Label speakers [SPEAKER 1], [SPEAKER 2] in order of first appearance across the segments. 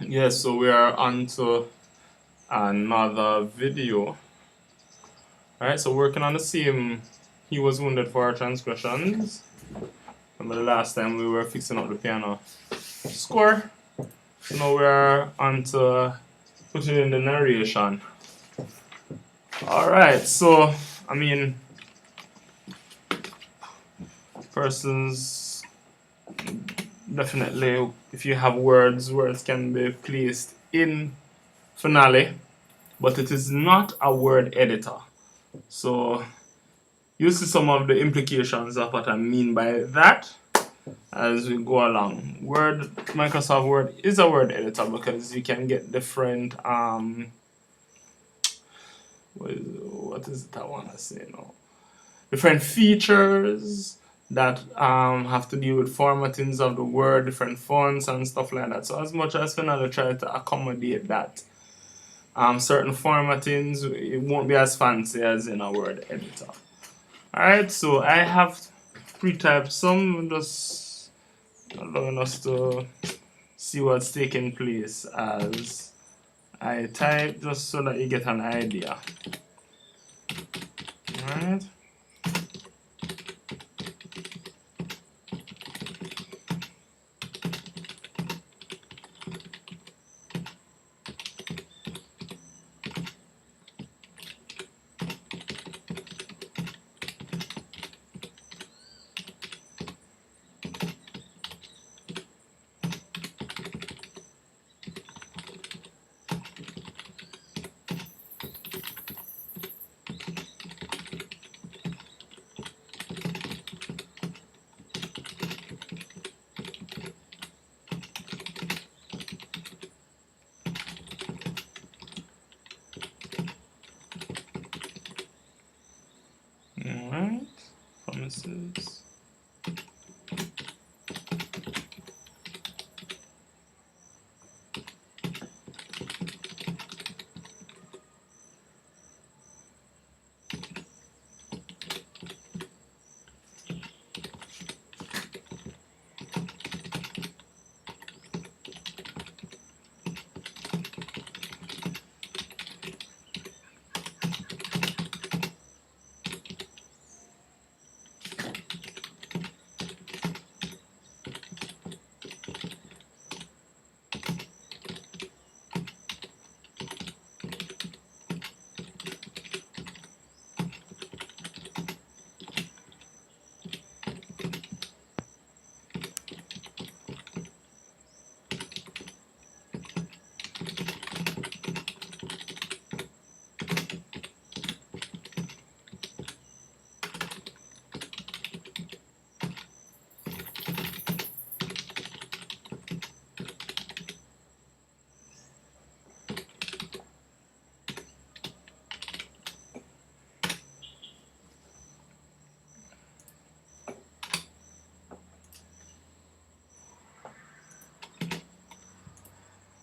[SPEAKER 1] Yes, so we are on to another video. Alright, so working on the same, he was wounded for our transgressions. Remember the last time we were fixing up the piano score? So now we are on to putting in the narration. Alright, so, I mean, persons, definitely, if you have words, words can be placed in finale, but it is not a word editor. So you see some of the implications of what I mean by that as we go along. Microsoft Word is a word editor because you can get different what is it I want to say now? Different features that have to do with formattings of the word, different fonts and stuff like that. So as much as Finale try to accommodate that, certain formattings, it won't be as fancy as in a word editor. Alright, so I have pre-typed some, just allowing us to see what's taking place as I type, just so that you get an idea. Alright. Alright. Promises.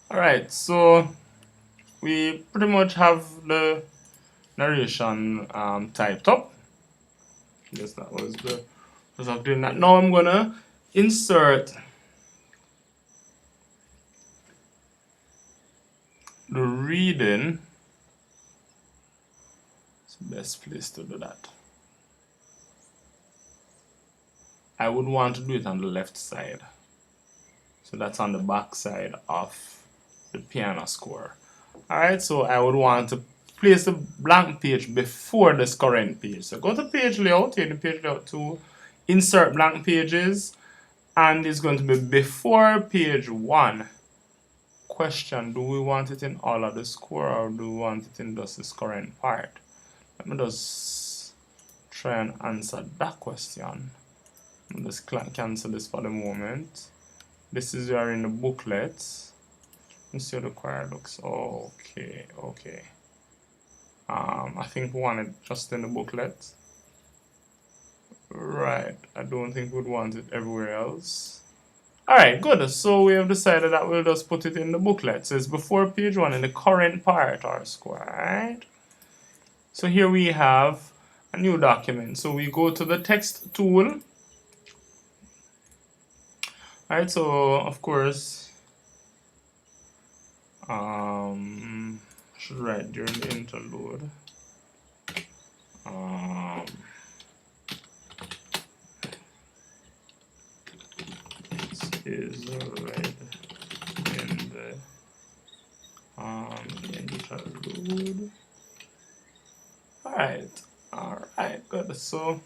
[SPEAKER 1] Alright, so we pretty much have the narration typed up. Yes, that was the because of doing that. Now I'm gonna insert the reading. It's the best place to do that. I would want to do it on the left side. So that's on the back side of the piano score. Alright, so I would want to place the blank page before this current page. So go to page layout, here the page layout to insert blank pages, and it's going to be before page 1. Question, do we want it in all of the score or do we want it in just this current part? Let me just try and answer that question. I'll just cancel this for the moment. This is where in the booklet. Let's see how the choir looks. Okay. I think we want it just in the booklet. Right. I don't think we'd want it everywhere else. Alright, good. So we have decided that we'll just put it in the booklet. So it's before page 1 in the current part or square, right? So here we have a new document. So we go to the text tool. Alright, so of course Should write during the interlude. Is read in the interlude. Alright, good. So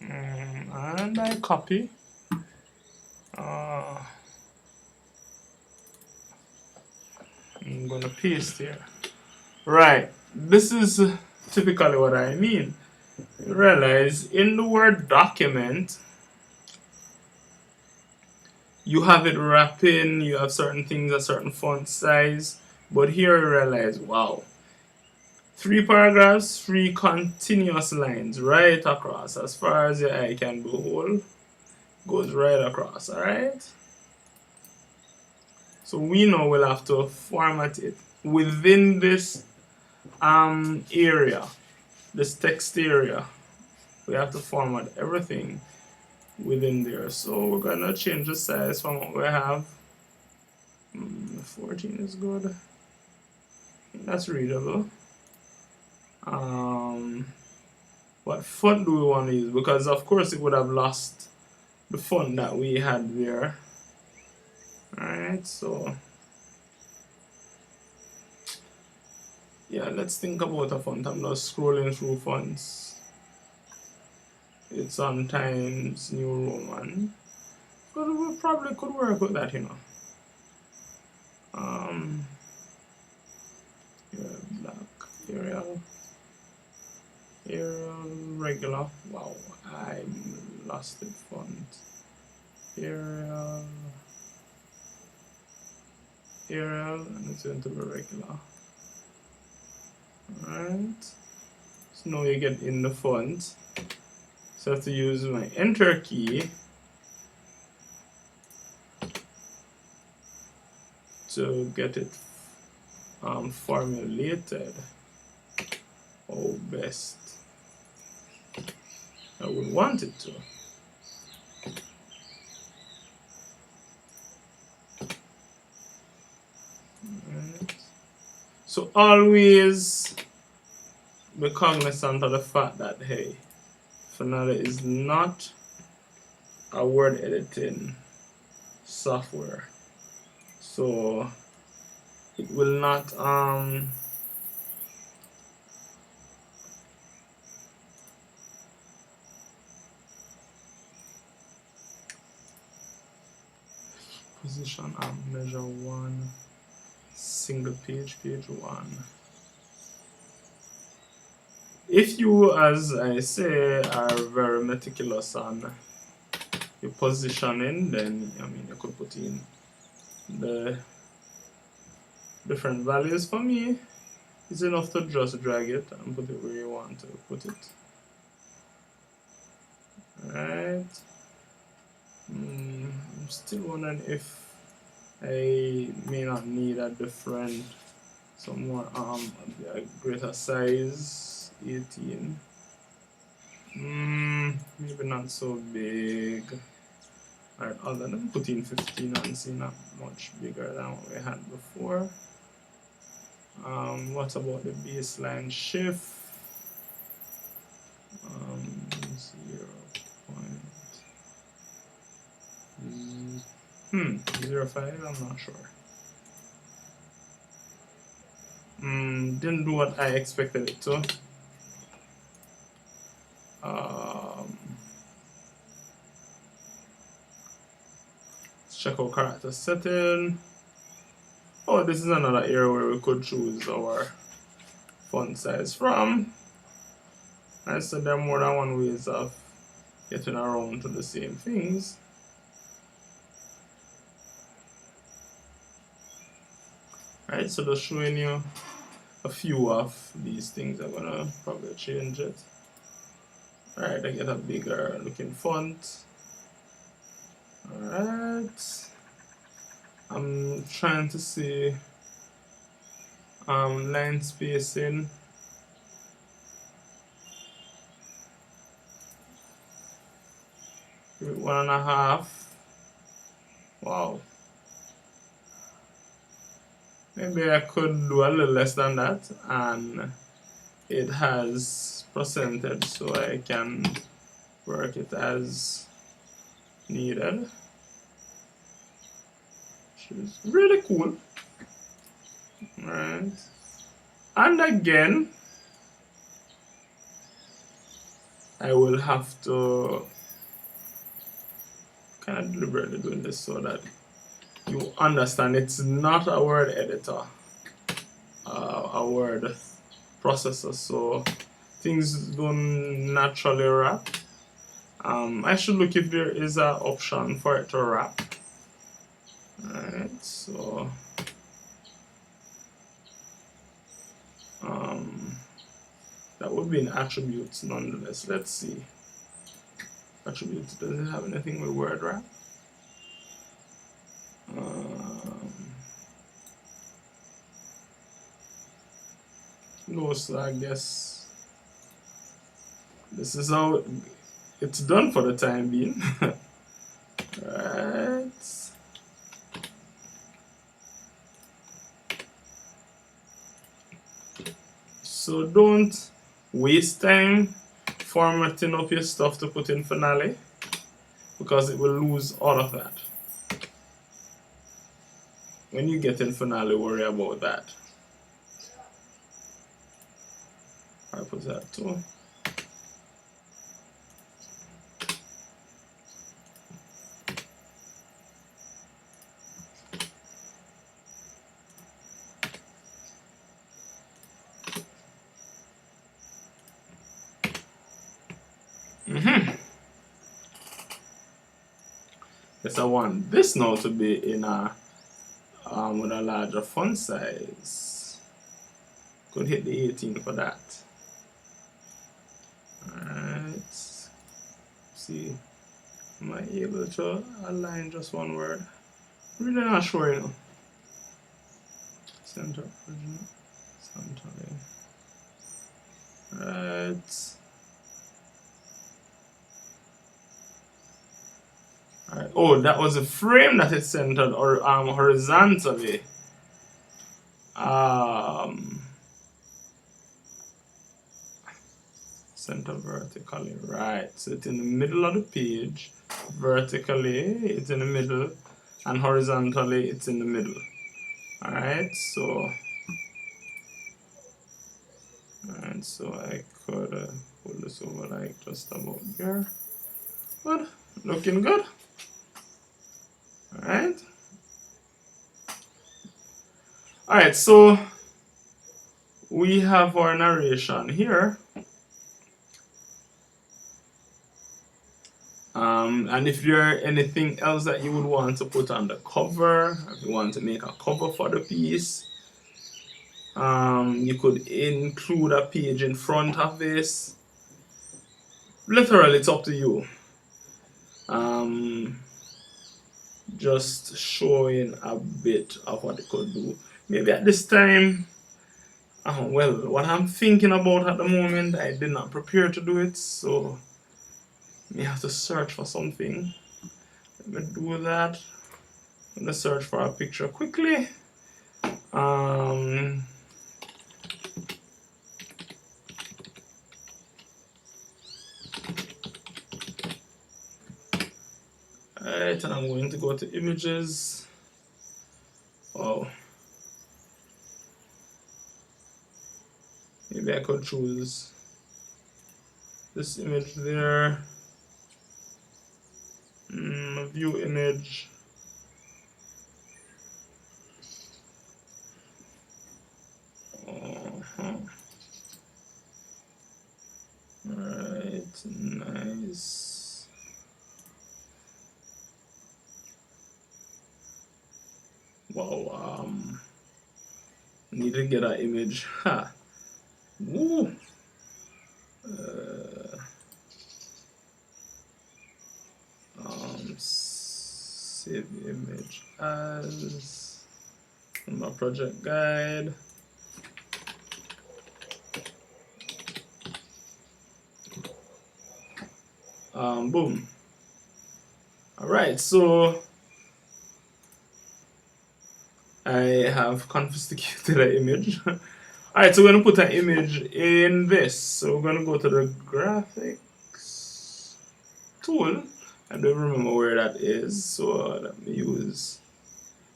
[SPEAKER 1] and I copy. I'm gonna paste here. Right, this is typically what I mean. You realize in the Word document, you have it wrapping, you have certain things a certain font size, but here you realize, wow, 3 paragraphs, 3 continuous lines right across, as far as your eye can behold, goes right across, alright? So we know we'll have to format it within this area, this text area. We have to format everything within there. So we're gonna change the size from what we have. 14 is good. That's readable. What font do we want to use? Because of course it would have lost the font that we had there. Alright, so yeah, let's think about a font. I'm just scrolling through fonts. It's on Times New Roman. But we probably could work with that, you know. Here, black, Arial, regular. Wow, I lost it. Font. Arial, and it's going to be regular. Alright. So now you get in the font. So I have to use my enter key to get it formulated. Oh, best I would want it to. Right. So always be cognizant of the fact that, hey, Finale is not a word editing software, so it will not position and measure 1 single page 1. If you, as I say, are very meticulous on your positioning, then I mean you could put in the different values. For me, it's enough to just drag it and put it where you want to put it. Right. I'm still wondering if I may not need a different, some more a greater size, 18. Maybe not so big. Alright, other than putting 15 and see not much bigger than what we had before. What about the baseline shift? 0.05, I'm not sure. Didn't do what I expected it to. Let's check out character setting. Oh, this is another area where we could choose our font size from. I said there are more than one ways of getting around to the same things. Right, so just showing you a few of these things. I'm gonna probably change it. Alright, I get a bigger looking font. Alright. I'm trying to see line spacing. Give it 1.5. Wow. Maybe I could do a little less than that, and it has percentage, so I can work it as needed, which is really cool. Right, and again I will have to kind of deliberately doing this so that you understand it's not a word editor, a word processor, so things don't naturally wrap. I should look if there is an option for it to wrap. Alright, so that would be in attributes nonetheless. Let's see. Attributes, does it have anything with word wrap? No, so I guess this is how it's done for the time being. Right. So don't waste time formatting up your stuff to put in Finale, because it will lose all of that. When you get in Finale, worry about that. I put that too. Yes, I want this now to be in a with a larger font size. Could hit the 18 for that. Alright. See, am I able to align just one word? Really not sure, you know. Center original. Center. Right. Alright. Oh, that was a frame that is centered or horizontally. Center vertically, right? So it's in the middle of the page. Vertically, it's in the middle, and horizontally, it's in the middle. Alright, so I could pull this over like just about there. Good, looking good. Alright. Alright, so we have our narration here. And if there anything else that you would want to put on the cover, if you want to make a cover for the piece, you could include a page in front of this. Literally, it's up to you. Just showing a bit of what it could do. Maybe at this time, well, what I'm thinking about at the moment, I did not prepare to do it, so may have to search for something. Let me do that. I'm gonna search for a picture quickly. Alright, and I'm going to go to images. Oh, maybe I could choose this image there. View image. Alright, nice. Wow, need to get an image. Ha. Woo. Save image as my project guide. Boom. All right, so I have confiscated an image. Alright, so we're going to put an image in this. So we're going to go to the graphics tool. I don't remember where that is. So let me use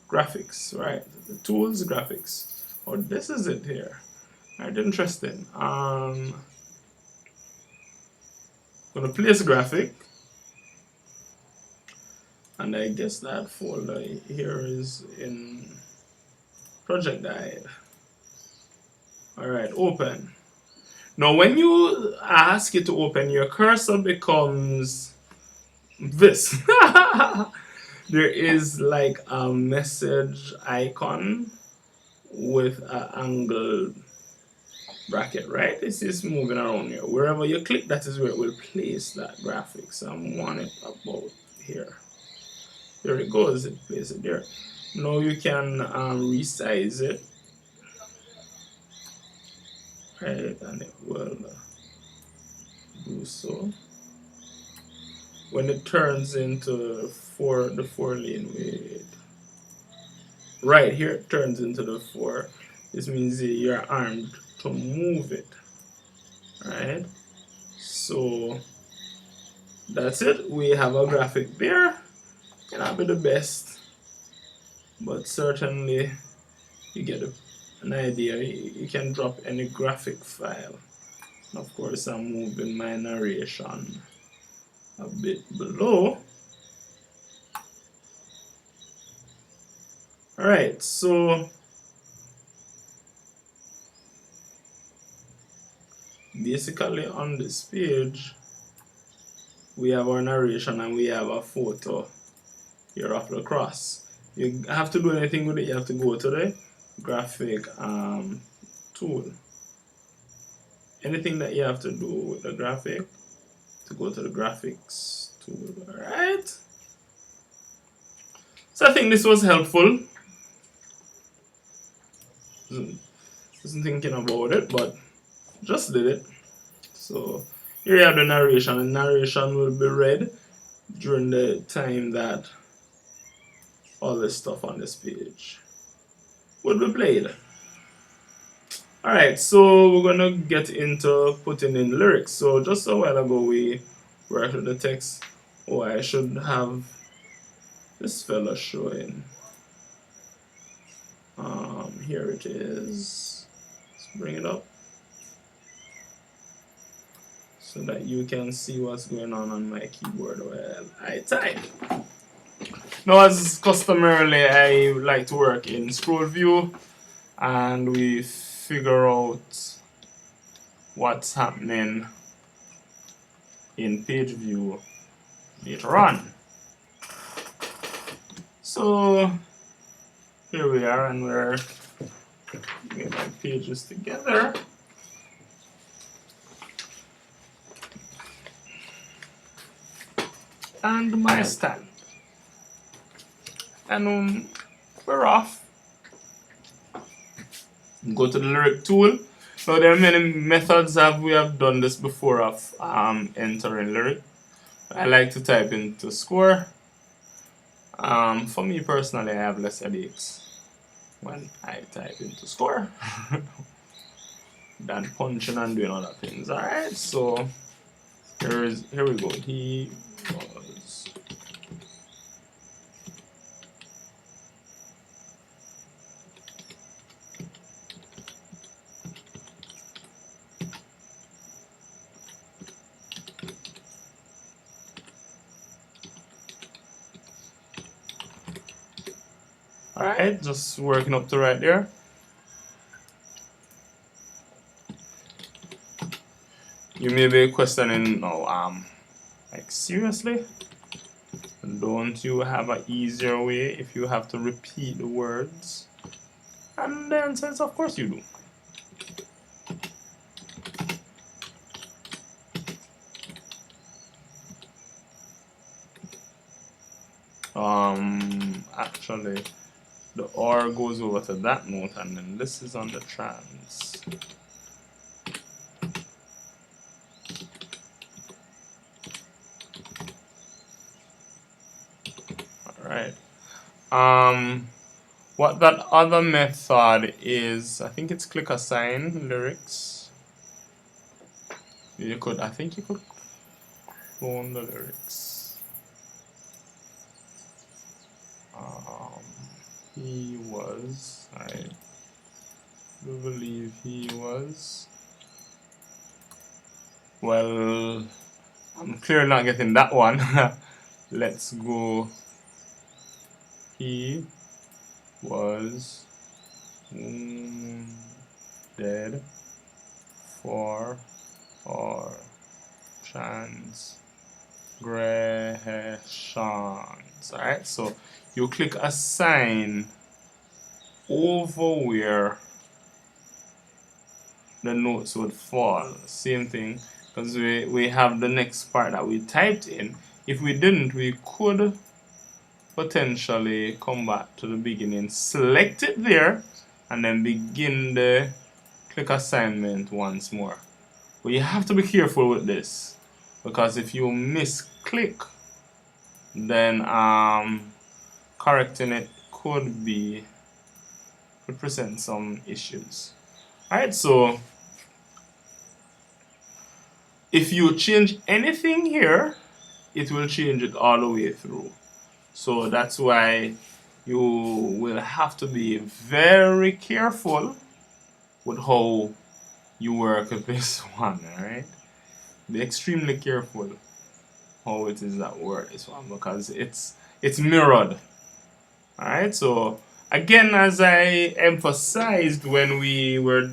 [SPEAKER 1] graphics, right? The tools, graphics. Oh, this is it here. Alright, interesting. Gonna place graphic, and I guess that folder here is in project guide. Alright, open. Now when you ask it to open, your cursor becomes this. There is like a message icon with an angled bracket, right? This is moving around here. Wherever you click, that is where it will place that graphic. So I want it about here. There it goes, it places it there. Now you can resize it, right? And it will do so. When it turns into the 4-lane way, right here it turns into the 4. This means you're armed to move it, right? So that's it. We have a graphic there. Cannot be the best, but certainly you get an idea. You can drop any graphic file. And of course, I'm moving my narration a bit below. Alright, so basically on this page we have our narration and we have a photo here of the cross. You have to do anything with it, you have to go to the graphic tool. Anything that you have to do with the graphic, to go to the graphics tool. Alright, so I think this was helpful. Wasn't thinking about it, but just did it. So here you have the narration. The narration will be read during the time that all this stuff on this page will be played. Alright, so we're gonna get into putting in lyrics. So just a while ago we worked with the text. Oh, I should have this fella showing. Here it is. Let's bring it up so that you can see what's going on my keyboard while I type. Now, as customarily, I like to work in scroll view, and we figure out what's happening in page view later on. So here we are, and we're getting my pages together. And my stand. And we're off. Go to the lyric tool. Now there are many methods we have done this before of entering lyric. I like to type into score. For me personally, I have less headaches when I type into score than punching and doing other things. Alright, so here we go. He was alright, just working up to right there. You may be questioning now, like seriously? Don't you have an easier way if you have to repeat the words? And the answer is of course you do. Actually, the OR goes over to that note, and then this is on the trans. Alright. What that other method is, I think it's click assign lyrics. I think you could clone the lyrics. He was, I do believe he was. Well, I'm clearly not getting that one. Let's go. He was dead for our transgressions. Alright, so you click assign over where the notes would fall. Same thing, because we have the next part that we typed in. If we didn't, we could potentially come back to the beginning, select it there, and then begin the click assignment once more. But you have to be careful with this, because if you misclick, then correcting it could present some issues. Alright, so if you change anything here, it will change it all the way through. So that's why you will have to be very careful with how you work with this one, alright? Be extremely careful how it is that work this one, because it's mirrored. Alright, so again, as I emphasized when we were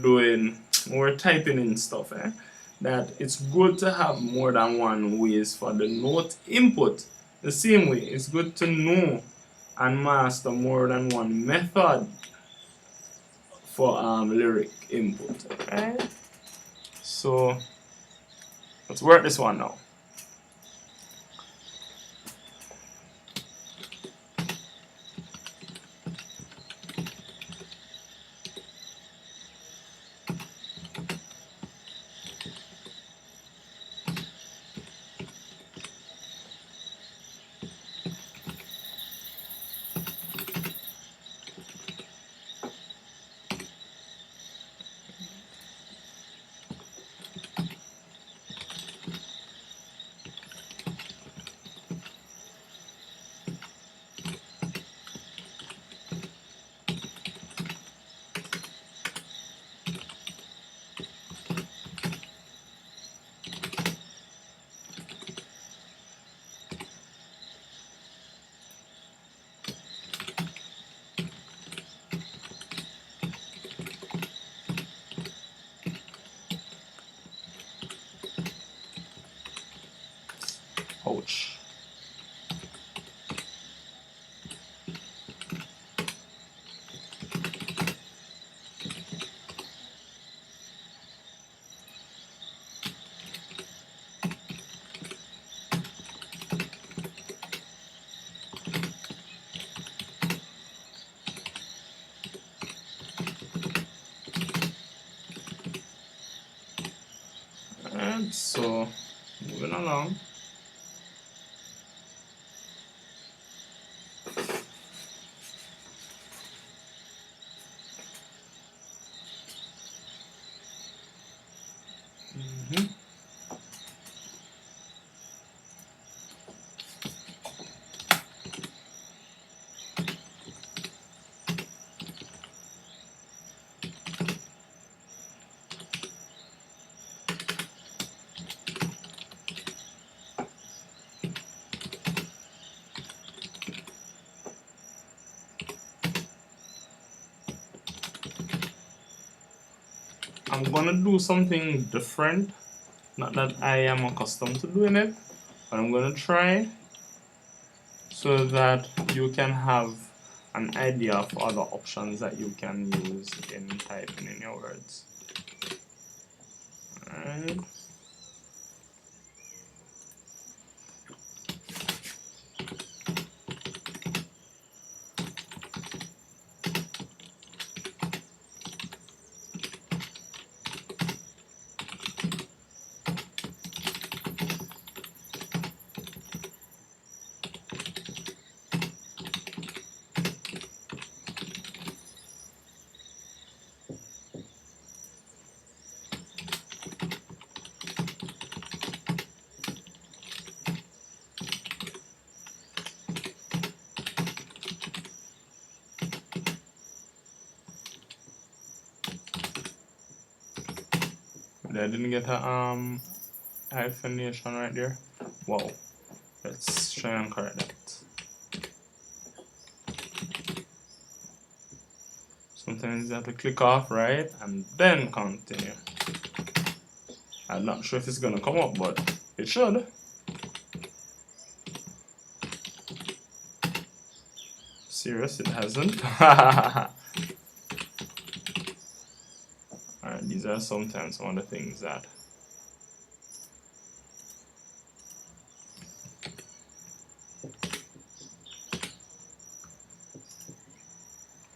[SPEAKER 1] typing in stuff, that it's good to have more than one ways for the note input. The same way, it's good to know and master more than one method for lyric input. Okay? So let's work this one now. Ouch. And so, moving along. I'm gonna do something different. Not that I am accustomed to doing it, but I'm gonna try so that you can have an idea of other options that you can use in typing in your words. Alright. I didn't get a hyphenation right there. Wow. Let's try and correct that. Sometimes you have to click off, right? And then continue. I'm not sure if it's gonna come up, but it should. Serious, it hasn't. Alright, these are sometimes some of the things that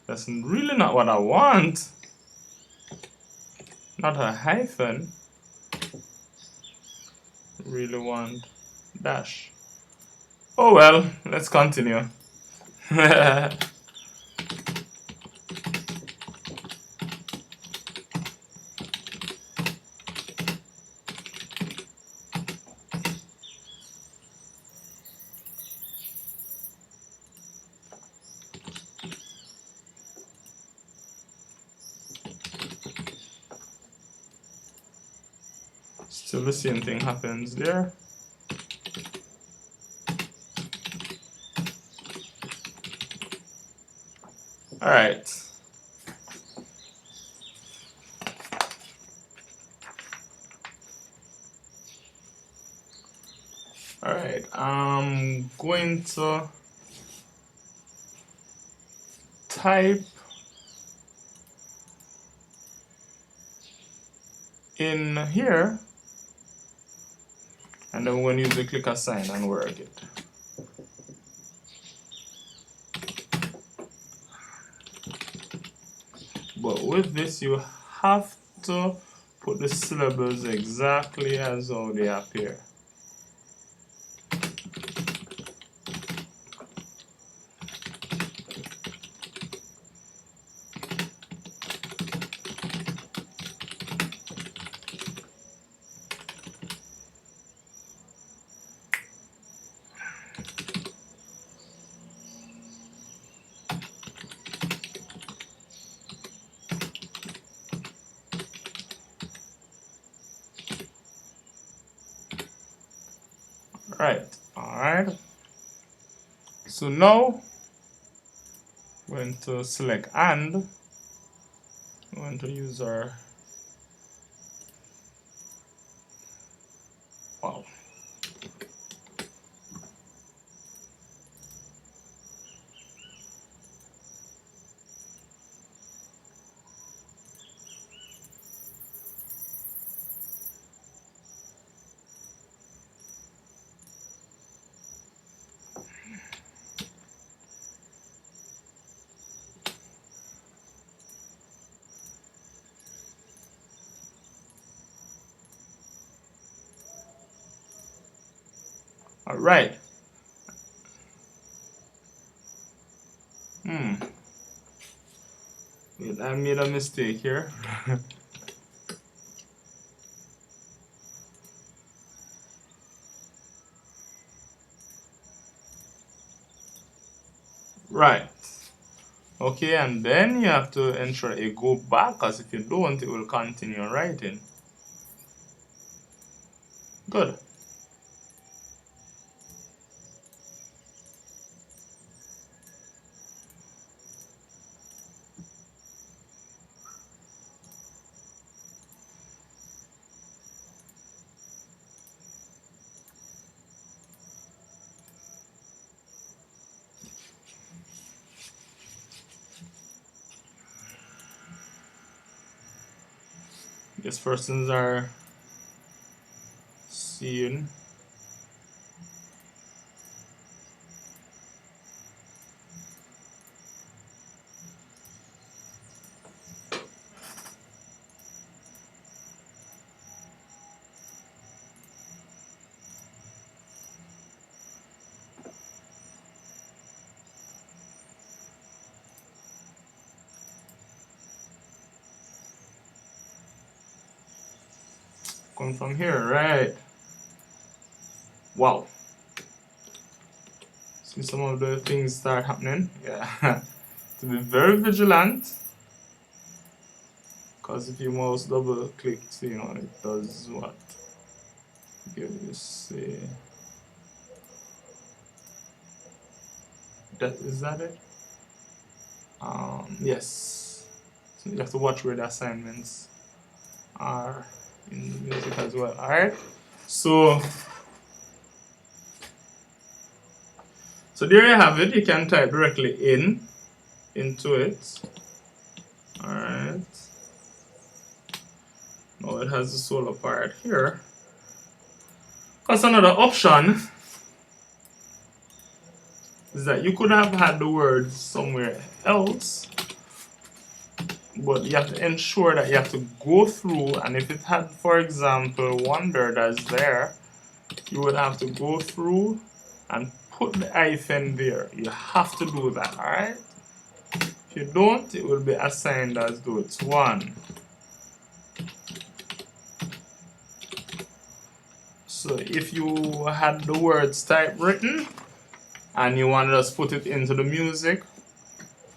[SPEAKER 1] that's really not what I want. Not a hyphen. Really want dash. Oh well, let's continue. Still the same thing happens there. Alright. Alright, I'm going to type in here, and then we're going to use the clicker sign and work it. But with this, you have to put the syllables exactly as how they appear. Alright. So now we're going to select and we're going to use our wow. Alright. Wait, I made a mistake here. Right. Okay, and then you have to ensure it go back, because if you don't, it will continue writing. Good. These persons are seeing. Going from here, right? Wow. See some of the things start happening. Yeah. To be very vigilant. Because if you mouse double click, you know, it does what? Give you say that is that it? Yes. So you have to watch where the assignments are in the music as well. Alright? So there you have it. You can type directly into it. Alright. Now it has the solo part here. Because another option is that you could have had the words somewhere else, but you have to ensure that you have to go through, and if it had, for example, wondered as there, you would have to go through and put the hyphen there. You have to do that, alright? If you don't, it will be assigned as though it's one. So if you had the words typewritten and you want to just put it into the music,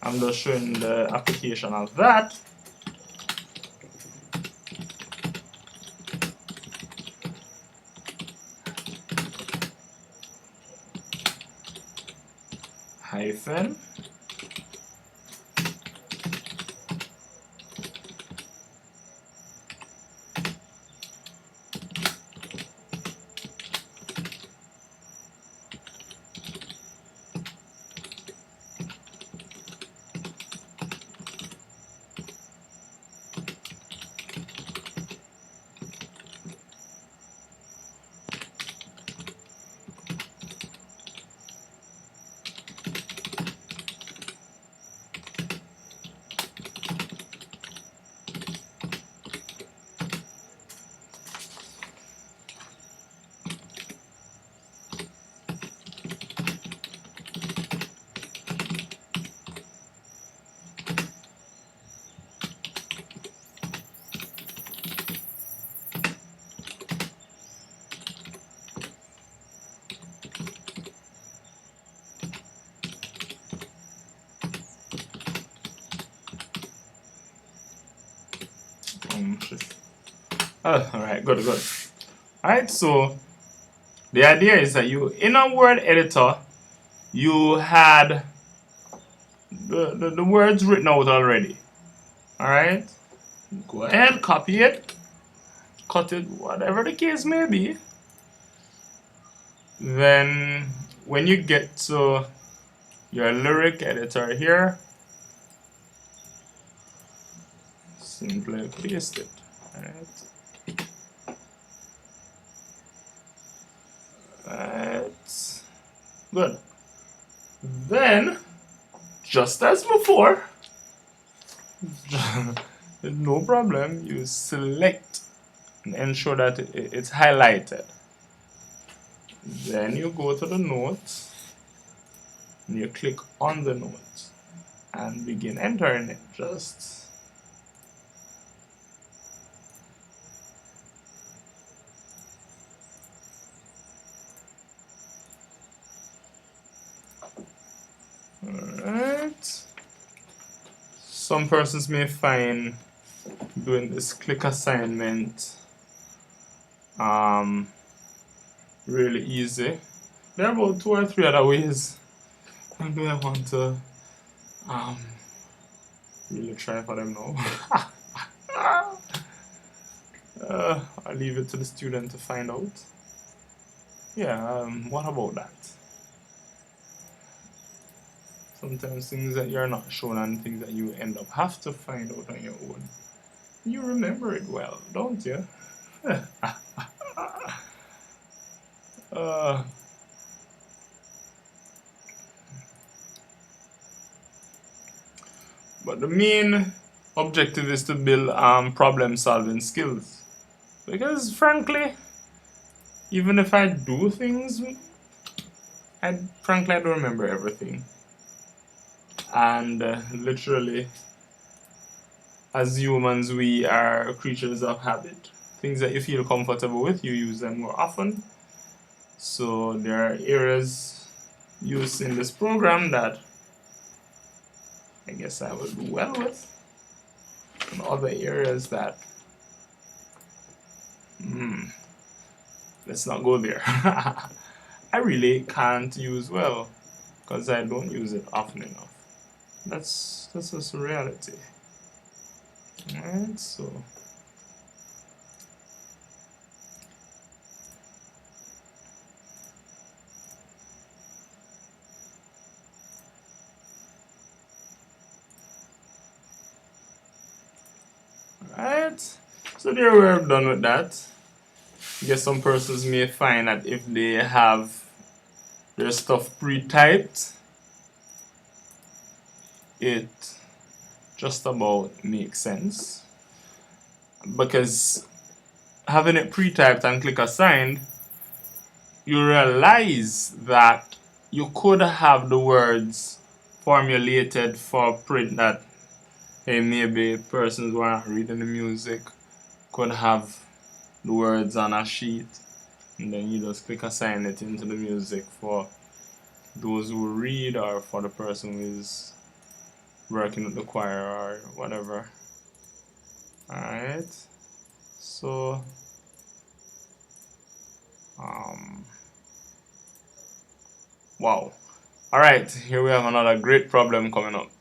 [SPEAKER 1] I'm just showing the application of that. Hyphen. Alright, good. Alright, so the idea is that you, in a word editor, you had the words written out already. Alright? Go ahead, copy it, cut it, whatever the case may be. Then when you get to your lyric editor here, simply paste it. Alright. That's good. Then, just as before, no problem, you select and ensure that it's highlighted. Then you go to the notes and you click on the note and begin entering it. Just alright. Some persons may find doing this click assignment really easy. There are about 2 or 3 other ways. And do I want to really try for them now? I'll leave it to the student to find out. Yeah, what about that? Sometimes things that you're not shown and things that you end up have to find out on your own. You remember it well, don't you? But the main objective is to build problem solving skills. Because frankly, even if I do things, I don't remember everything. And literally, as humans, we are creatures of habit. Things that you feel comfortable with, you use them more often. So there are areas used in this program that I guess I will do well with. in other areas that let's not go there. I really can't use well because I don't use it often enough. That's just a reality. Alright, so alright. So there we're done with that. I guess some persons may find that if they have their stuff pre-typed, it just about makes sense. Because having it pre-typed and click assigned, you realize that you could have the words formulated for print that, hey, maybe persons who aren't reading the music could have the words on a sheet, and then you just click assign it into the music for those who read or for the person who is working with the choir or whatever. Alright, so wow. Alright, here we have another great problem coming up.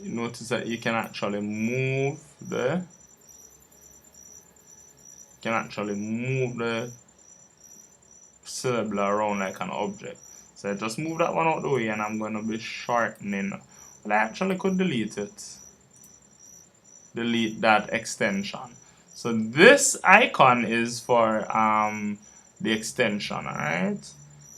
[SPEAKER 1] You notice that you can actually move the syllable around like an object. So I just move that one out the way and I'm going to be shortening. Well, I actually could delete it. Delete that extension. So this icon is for the extension, alright?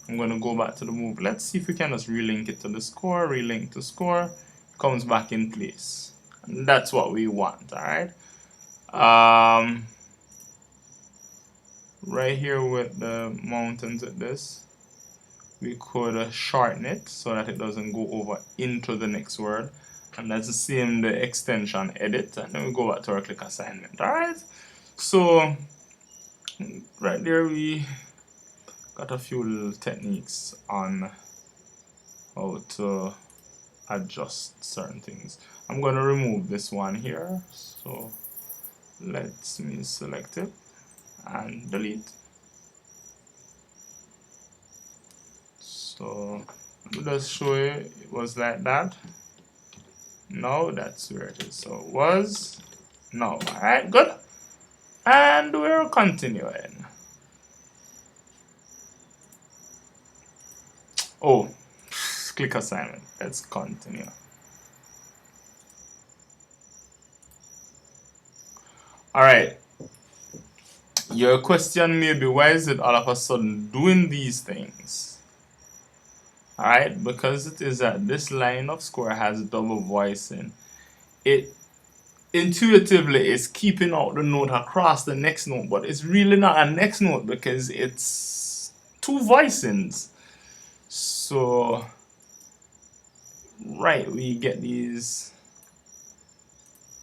[SPEAKER 1] I'm going to go back to the move. Let's see if we can just relink it to the score. Relink to score. It comes back in place. And that's what we want, alright? Right here with the mountains at this, we could shorten it so that it doesn't go over into the next word. And that's the same the extension edit, and then we go back to our click assignment. Alright, so right there we got a few little techniques on how to adjust certain things. I'm going to remove this one here, so let me select it and delete. So we'll just show you it was like that. No, that's where it is. So it was no. Alright, good. And we're continuing. Oh, click assignment. Let's continue. Alright. Your question may be, why is it all of a sudden doing these things? Alright, because it is that this line of score has double voicing. It intuitively is keeping out the note across the next note, but it's really not a next note because it's two voicings. So, right, we get these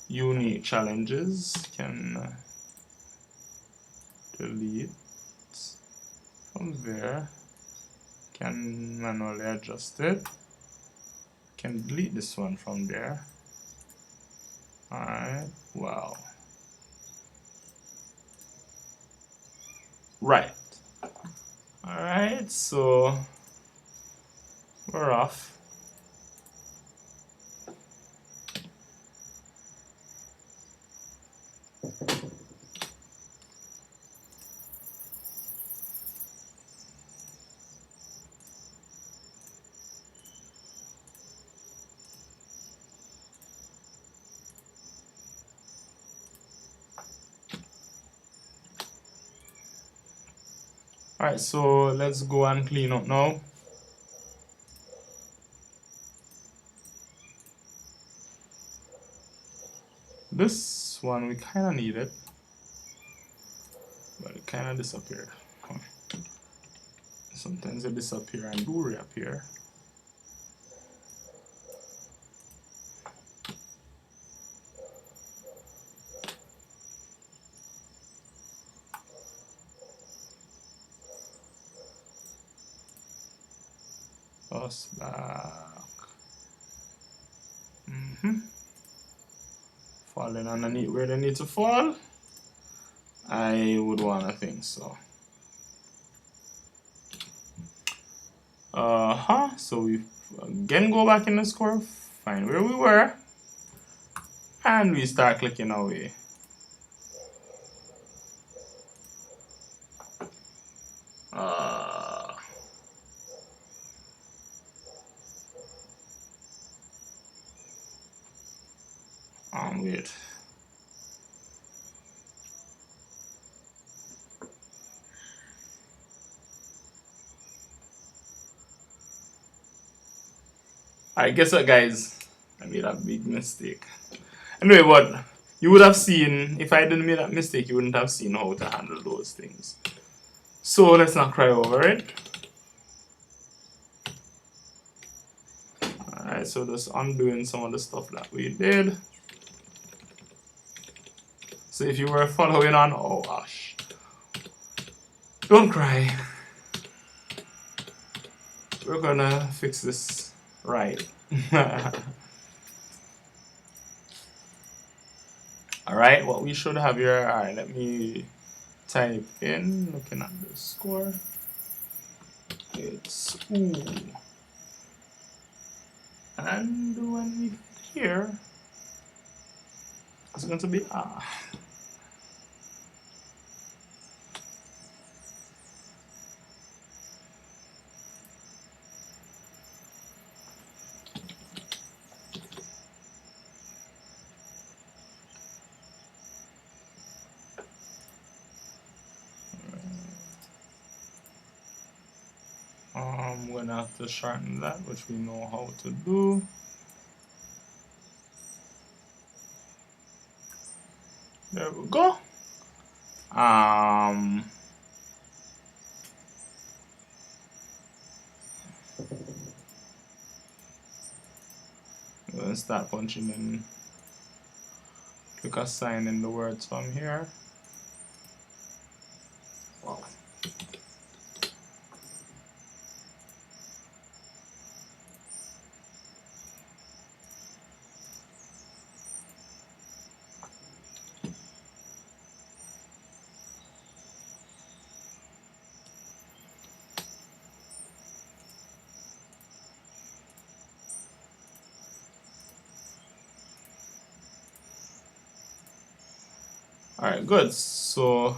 [SPEAKER 1] unique challenges. Can delete from there. Can manually adjust it. Can delete this one from there. Alright, wow. Right. Alright, so we're off. Alright, so let's go and clean up now. This one we kind of need it, but it kind of disappeared. Sometimes they disappear and do reappear. Toss back. Mm-hmm. Falling underneath where they need to fall. I would want to think so. So we again go back in the score, find where we were, and we start clicking away. Wait. Alright, guess what, guys? I made a big mistake. Anyway, but you would have seen, if I didn't make that mistake, you wouldn't have seen how to handle those things. So let's not cry over it. Alright, so just undoing some of the stuff that we did. So if you were following on, oh gosh, don't cry. We're gonna fix this right. Alright, what we should have here, alright, let me type in, looking at the score, it's ooh. And when we hear, it's going to be ah. I'm gonna have to shorten that, which we know how to do. There we go. We're gonna start punching in. Click assign in the words from here. Wow. Alright, good. So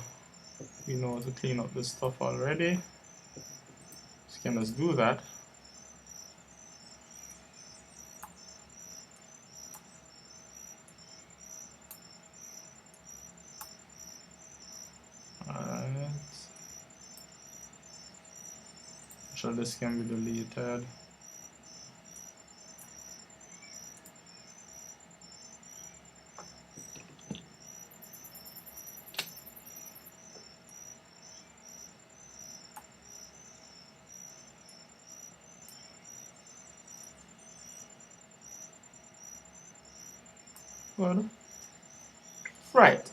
[SPEAKER 1] we know how to clean up this stuff already. So can just do that. Alright. So this can be deleted. Good. Right.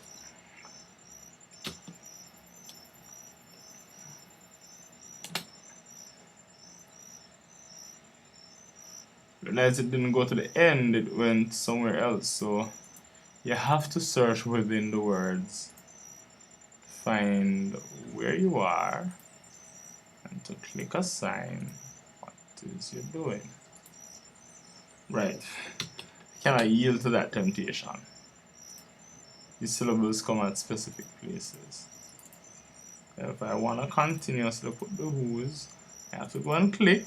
[SPEAKER 1] Realize it didn't go to the end, it went somewhere else. So you have to search within the words. Find where you are and to click assign what is you doing. Right. Can I yield to that temptation? These syllables come at specific places. If I want to continuously put the who's, I have to go and click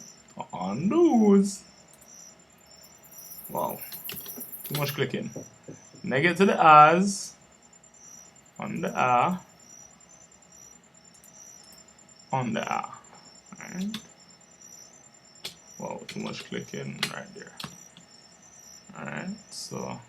[SPEAKER 1] on the who's. Wow, too much clicking. Then I get to the R's, on the R, on the R. Right. Wow, too much clicking right there. Alright, so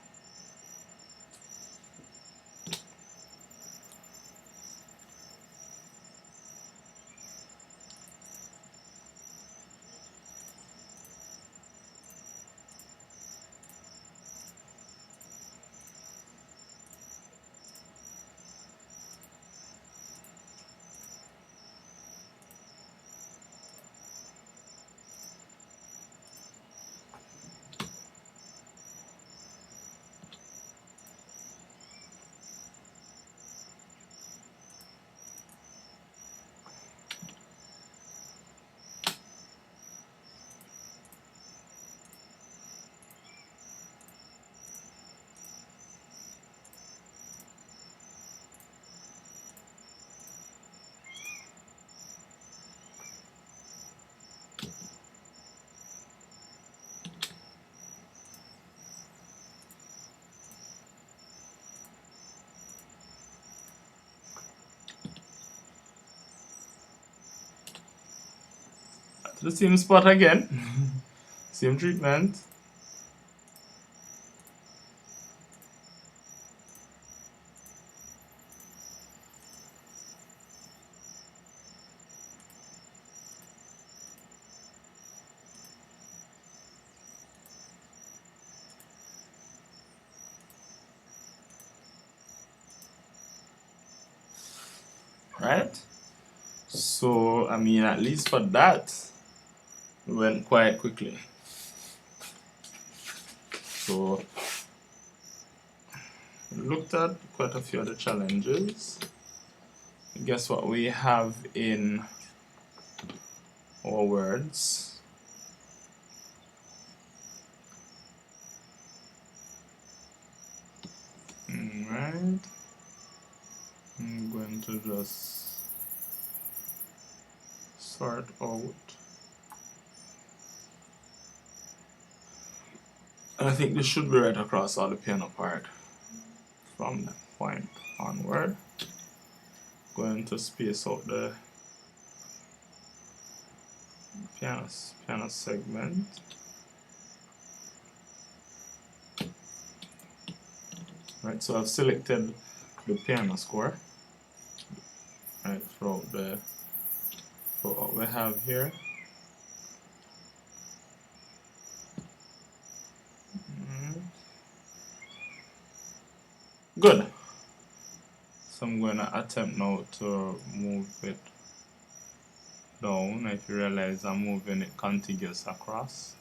[SPEAKER 1] the same spot again. Same treatment. Right? So, I mean, at least for that, it went quite quickly. So, we looked at quite a few other challenges. Guess what we have in our words? Alright. I'm going to just sort out. And I think this should be right across all the piano part from that point onward. Going to space out the piano segment. Right, so I've selected the piano score. Right, for what we have here. Good. So I'm going to attempt now to move it down. If you realize I'm moving it contiguous across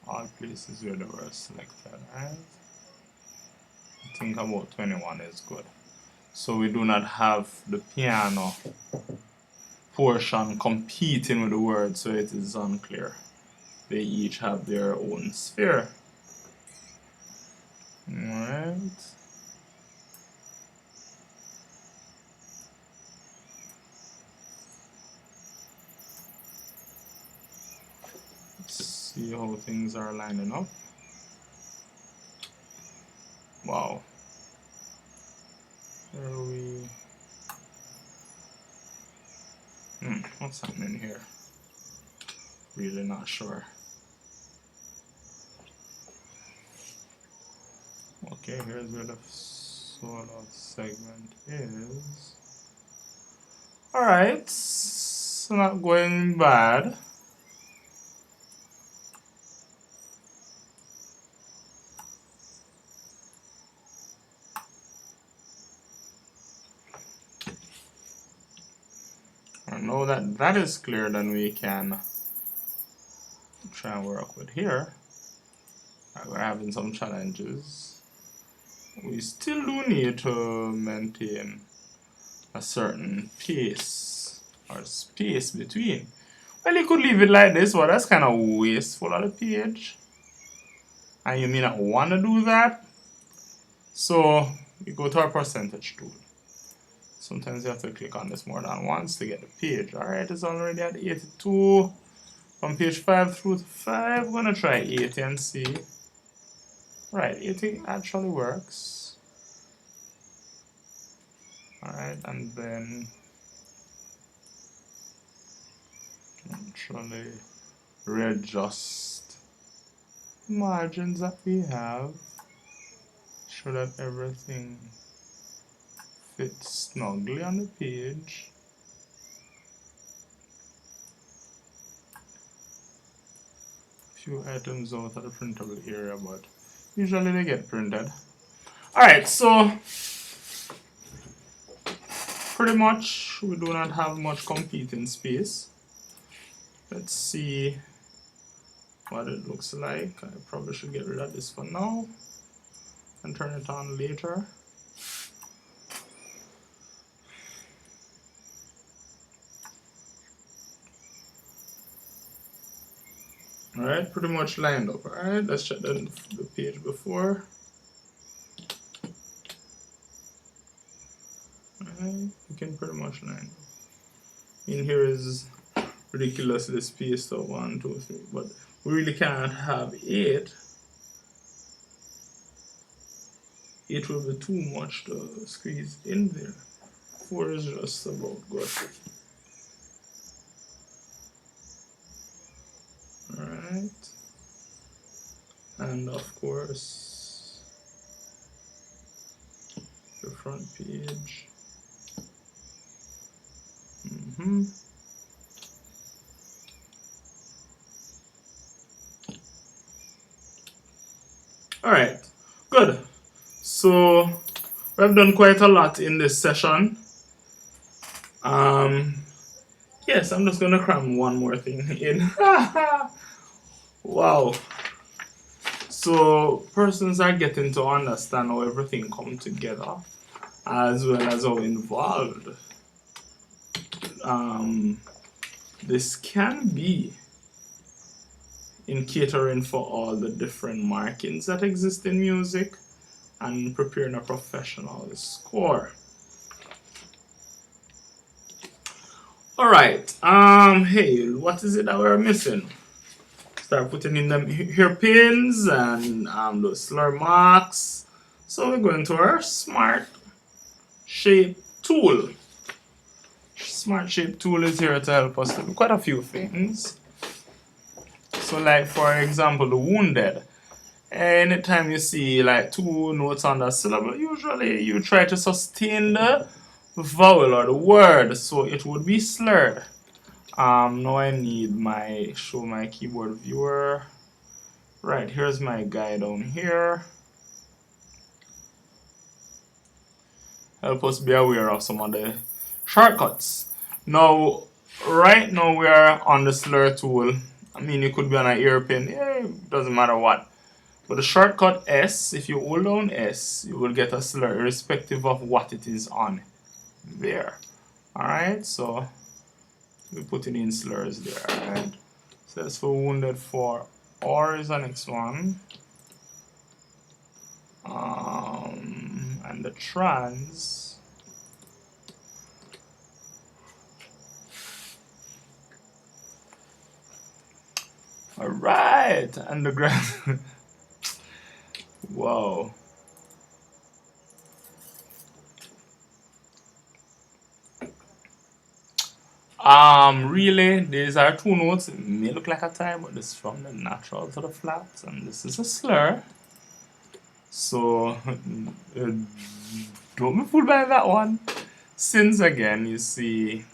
[SPEAKER 1] all places where they were selected. Right? I think about 21 is good. So we do not have the piano portion competing with the word, so it is unclear. They each have their own sphere. Alright. Let's see how things are lining up. Wow. Where are we? What's happening here? Really not sure. Okay, here's where the solo segment is. Alright, so not going bad. Now that that is clear, then we can try and work with here. Right, we're having some challenges. We still do need to maintain a certain pace or space between. Well, you could leave it like this, but that's kind of wasteful of the page. And you may not want to do that. So we go to our percentage tool. Sometimes you have to click on this more than once to get the page. Alright, it's already at 82. From page 5 through to 5, I'm gonna try 80 and see. Right, 80 actually works. Alright, and then actually readjust margins that we have so that everything fits snugly on the page. Few items out of the printable area, but usually they get printed. Alright, so pretty much we do not have much competing space. Let's see what it looks like. I probably should get rid of this for now and turn it on later. Alright, pretty much lined up. Alright, let's check the page before. Alright, you can pretty much line up. In here is ridiculously spaced out 1, 2, 3, but we really can't have 8. 8 will be too much to squeeze in there. 4 is just about good. Alright. And of course, the front page. Alright, good. So we've done quite a lot in this session. Yes, I'm just gonna cram one more thing in. Wow. So persons are getting to understand how everything come together, as well as how involved this can be in catering for all the different markings that exist in music and preparing a professional score. Alright, hey, what is it that we're missing? Start putting in them hairpins and those slur marks. So we're going to our Smart Shape tool. Smart Shape tool is here to help us do quite a few things. So like for example, the wounded. Anytime you see like two notes on the syllable, usually you try to sustain the vowel or the word, so it would be slurred. Now I need show my keyboard viewer. Right, here's my guide down here. Help us be aware of some of the shortcuts. Now, right now we are on the slur tool. I mean, you could be on an earpin, it doesn't matter what. But the shortcut S, if you hold down S, you will get a slur irrespective of what it is on there. Alright, so we put in slurs there. Alright, so that's for wounded 4. Or is the next one. And the trans. Alright, and the grand. Whoa. Really, these are two notes. It may look like a tie, but this is from the natural to the flat, and this is a slur. So, don't be fooled by that one. Since again, you see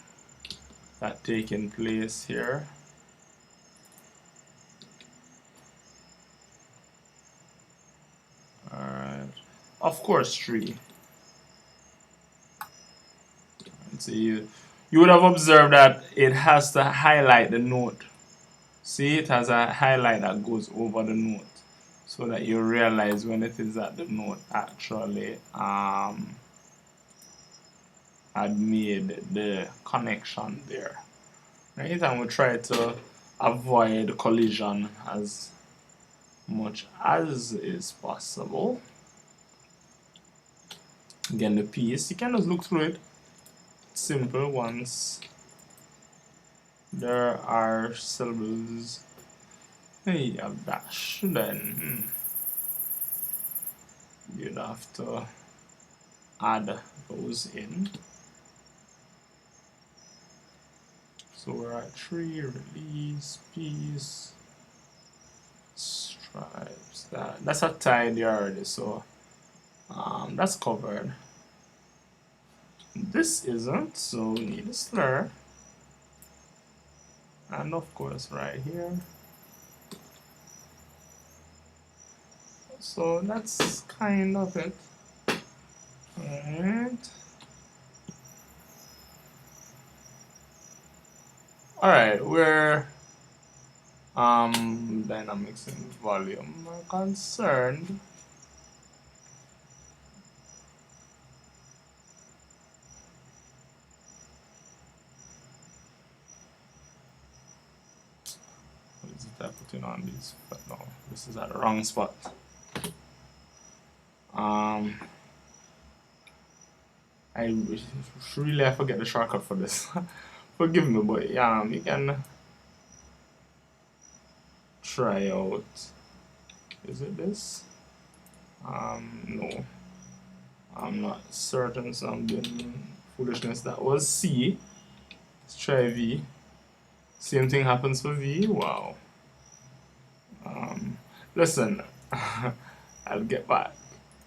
[SPEAKER 1] that taking place here. Alright. Of course, 3. So you would have observed that it has to highlight the note. See, it has a highlight that goes over the note, so that you realize when it is that the note actually had made the connection there. Right? And we try to avoid collision as much as is possible. Again, the piece, you can just look through it. Simple once there are syllables. Hey, a dash, then you'd have to add those in. So we're at 3, release, piece, stripes. That's a tie there already, so that's covered. This isn't, so we need a slur. And of course right here. So that's kind of it. Alright. Alright, where dynamics and volume are concerned, what is it I put in on these? But no, this is at the wrong spot. I forget the shortcut for this. Forgive me, but yeah, you can try out. Is it this? No. I'm not certain, so I'm doing foolishness. That was C. Let's try V. Same thing happens for V. Wow. Listen, I'll get back.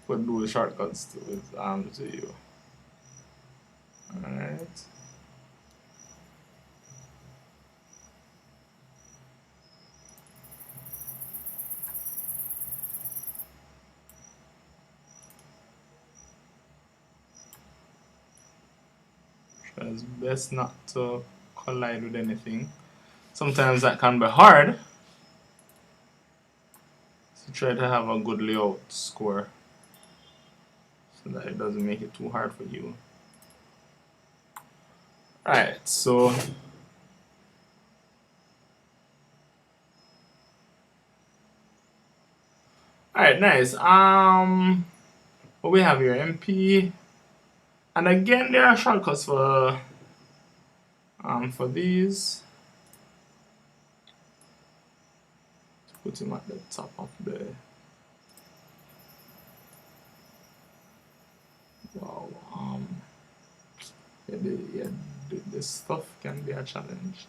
[SPEAKER 1] But do the shortcuts to you. Alright. It's best not to collide with anything. Sometimes that can be hard. So try to have a good layout score so that it doesn't make it too hard for you. Alright, so alright, nice. What we have here, MP. And again there are shortcuts for these. Put him at the top of the wow. This stuff can be a challenge.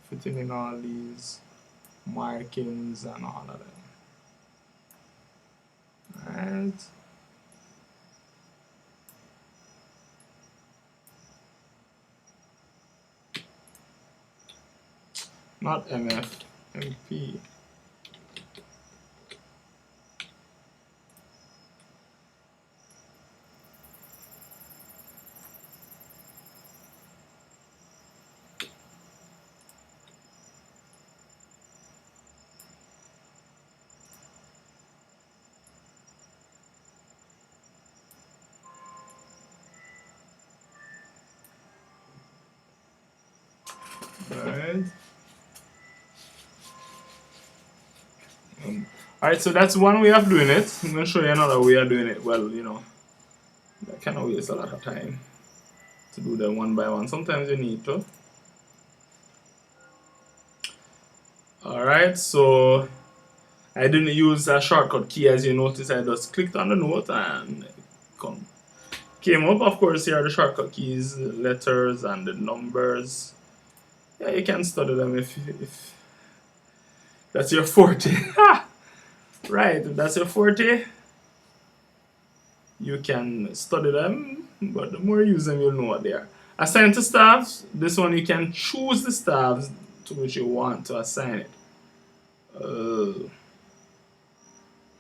[SPEAKER 1] Fitting in all these markings and all of them. Alright. Not MF, MP. Alright. Alright, so that's one way of doing it. I'm going to show you another way of doing it. Well, you know, that kind of waste a lot of time to do them one by one. Sometimes you need to. Alright, so I didn't use a shortcut key, as you notice. I just clicked on the note and it came up. Of course, here are the shortcut keys, the letters and the numbers. Yeah, you can study them if that's your forte. Right, if that's your forte, you can study them, but the more you use them, you'll know what they are. Assign to staffs. This one you can choose the staffs to which you want to assign it.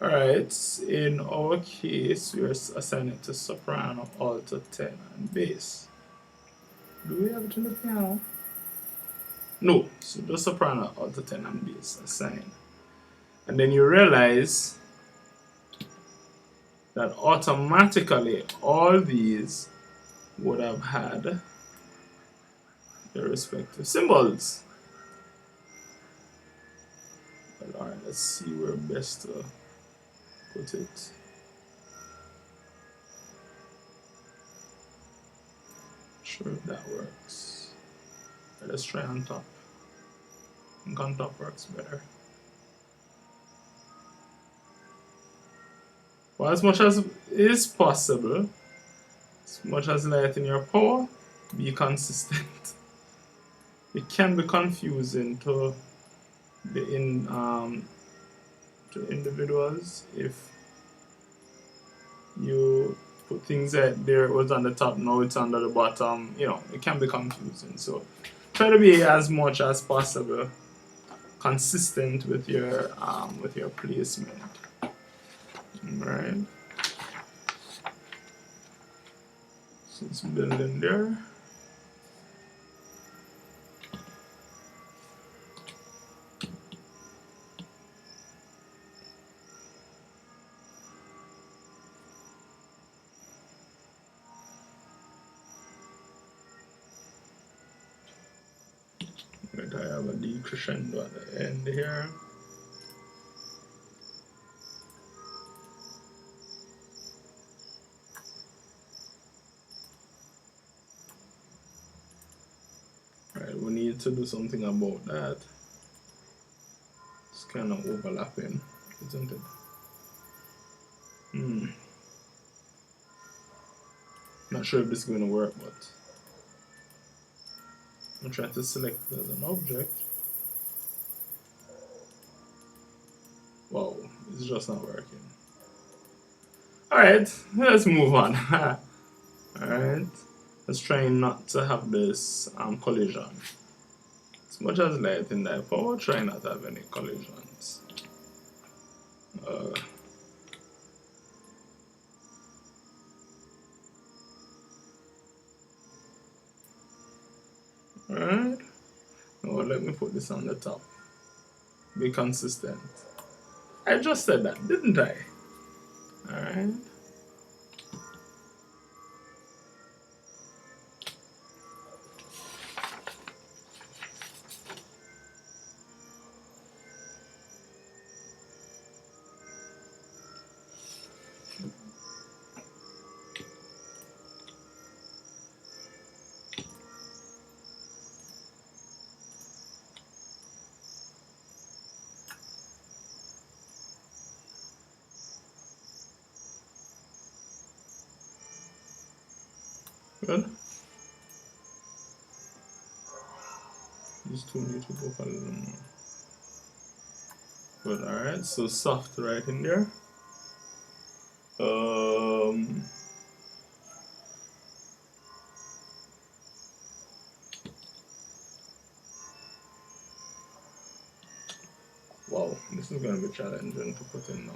[SPEAKER 1] Alright, in our case, we are assigning it to soprano, alto, tenor, and bass. Do we have it in the piano? No, so the soprano, alto, tenor, and bass assigned. And then you realize that automatically all these would have had their respective symbols. Well, alright, let's see where best to put it. Sure if that works. Let's try on top. I think on top works better. Well, as much as is possible, as much as light in your power, be consistent. It can be confusing to individuals if you put things that there was on the top, now it's under the bottom. You know, it can be confusing. So try to be as much as possible consistent with your placement. Right. So it's building there. Right, I have a decrescendo at the end here. We need to do something about that. It's kind of overlapping, isn't it? Not sure if this is going to work, but I'm trying to select it as an object. Whoa, it's just not working. Alright, let's move on. Alright, let's try not to have this collision. As much as light in there, but we'll try not to have any collisions. Uh, Alright, now let me put this on the top. Be consistent. I just said that, didn't I? Alright. Good. These two need to go a little more. Good, alright, so soft right in there. Wow, this is gonna be challenging to put in now.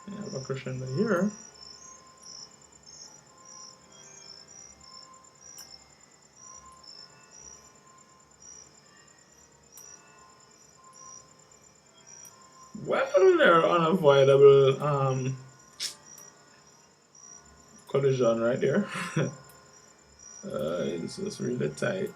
[SPEAKER 1] I have a crescendo here. Well, there are unavoidable collision right there. It's just really tight.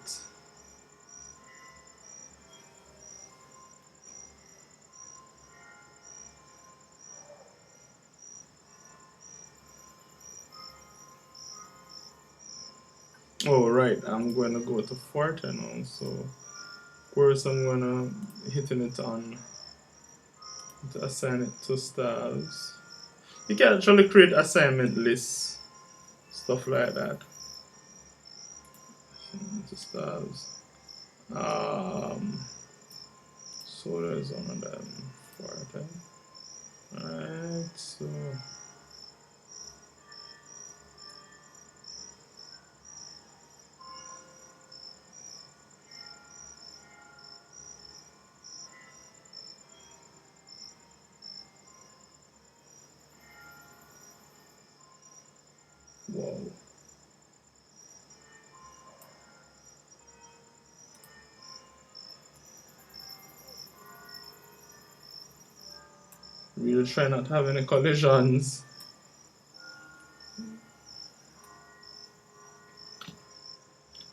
[SPEAKER 1] Oh right, I'm going to go to Forte now, so of course I'm gonna hitting it on to assign it to stars. You can actually create assignment lists, stuff like that. To stars. So there's one of them. Forte. Alright, so whoa. Really try not to have any collisions.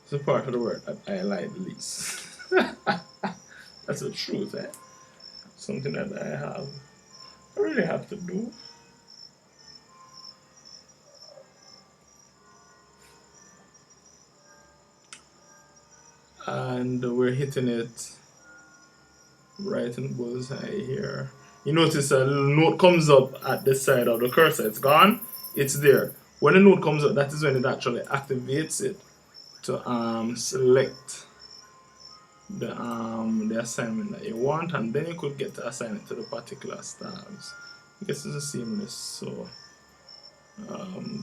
[SPEAKER 1] It's a part of the word that I like the least. That's the truth, eh? Something that I really have to do. And we're hitting it right in the bullseye here. You notice a little note comes up at the side of the cursor. It's gone. It's there. When the note comes up, that is when it actually activates it to select the assignment that you want, and then you could get to assign it to the particular stars. I guess it's a seamless, so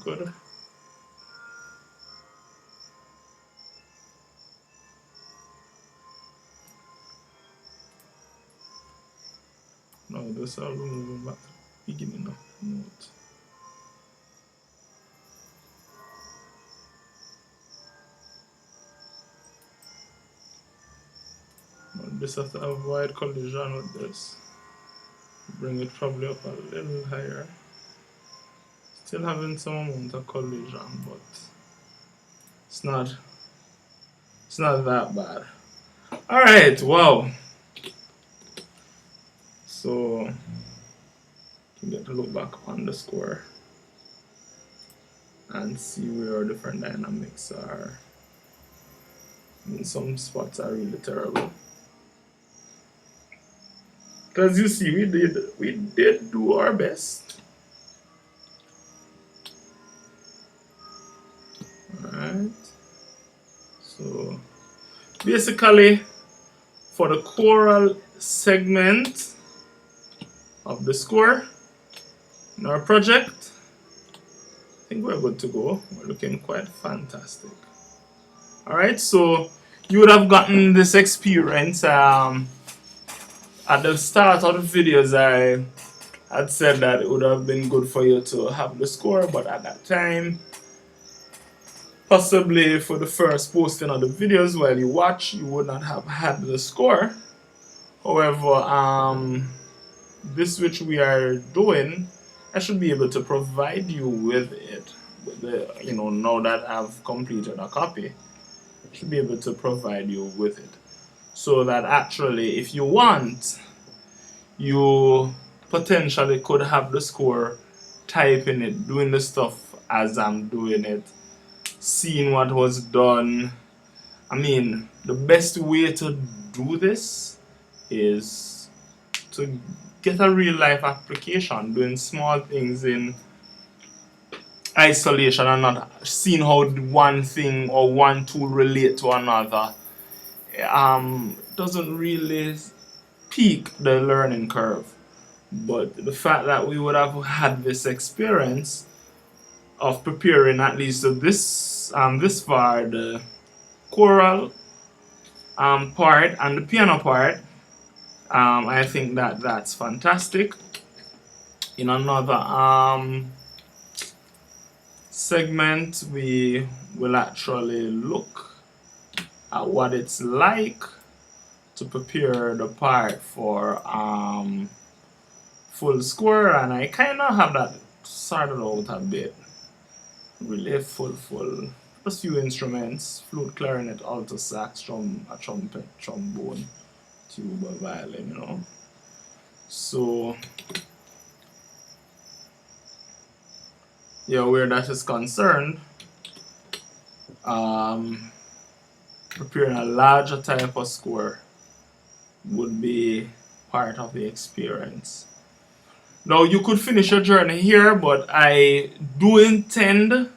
[SPEAKER 1] good. Now this I'll be moving back to the beginning of the note. Now this has to avoid collision with this. Bring it probably up a little higher. Still having some amount of collision, but it's not that bad. Alright, wow. So you get to look back on the score and see where our different dynamics are. And some spots are really terrible. Because you see, we did do our best. Alright, so basically for the choral segment of the score in our project, I think we're good to go. We're looking quite fantastic. Alright, so you would have gotten this experience at the start of the videos. I had said that it would have been good for you to have the score, but at that time, possibly for the first posting of the videos while you watch, you would not have had the score. However, this which we are doing, I should be able to provide you with it. With the, now that I've completed a copy, I should be able to provide you with it. So that actually, if you want, you potentially could have the score, typing it, doing the stuff as I'm doing it, seeing what was done. I mean, the best way to do this is to get a real life application, doing small things in isolation and not seeing how one thing or one tool relate to another. Doesn't really peak the learning curve. But the fact that we would have had this experience of preparing at least this far, the choral part and the piano part, I think that's fantastic. In another segment, we will actually look at what it's like to prepare the part for full score, and I kind of have that sorted out a bit. Really full. A few instruments: flute, clarinet, alto sax, a trumpet, trombone, tuba, violin, So, yeah, where that is concerned, preparing a larger type of score would be part of the experience. Now, you could finish your journey here, but I do intend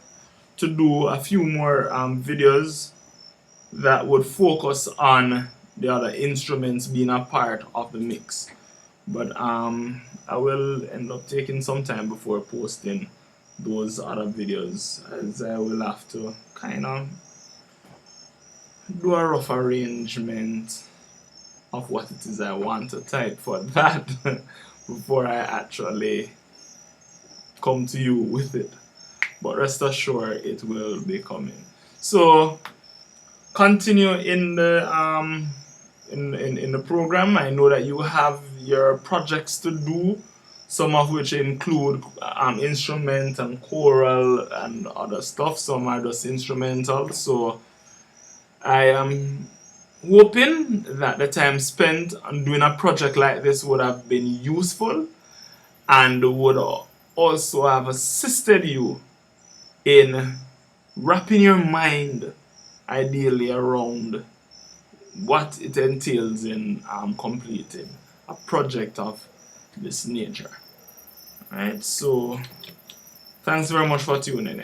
[SPEAKER 1] to do a few more videos that would focus on the other instruments being a part of the mix. But I will end up taking some time before posting those other videos, as I will have to kind of do a rough arrangement of what it is I want to type for that before I actually come to you with it. But rest assured, it will be coming. So continue in the in the program. I know that you have your projects to do, some of which include instrument and choral and other stuff. Some are just instrumental. So I am hoping that the time spent on doing a project like this would have been useful and would also have assisted you in wrapping your mind ideally around what it entails in completing a project of this nature. Alright, so thanks very much for tuning in.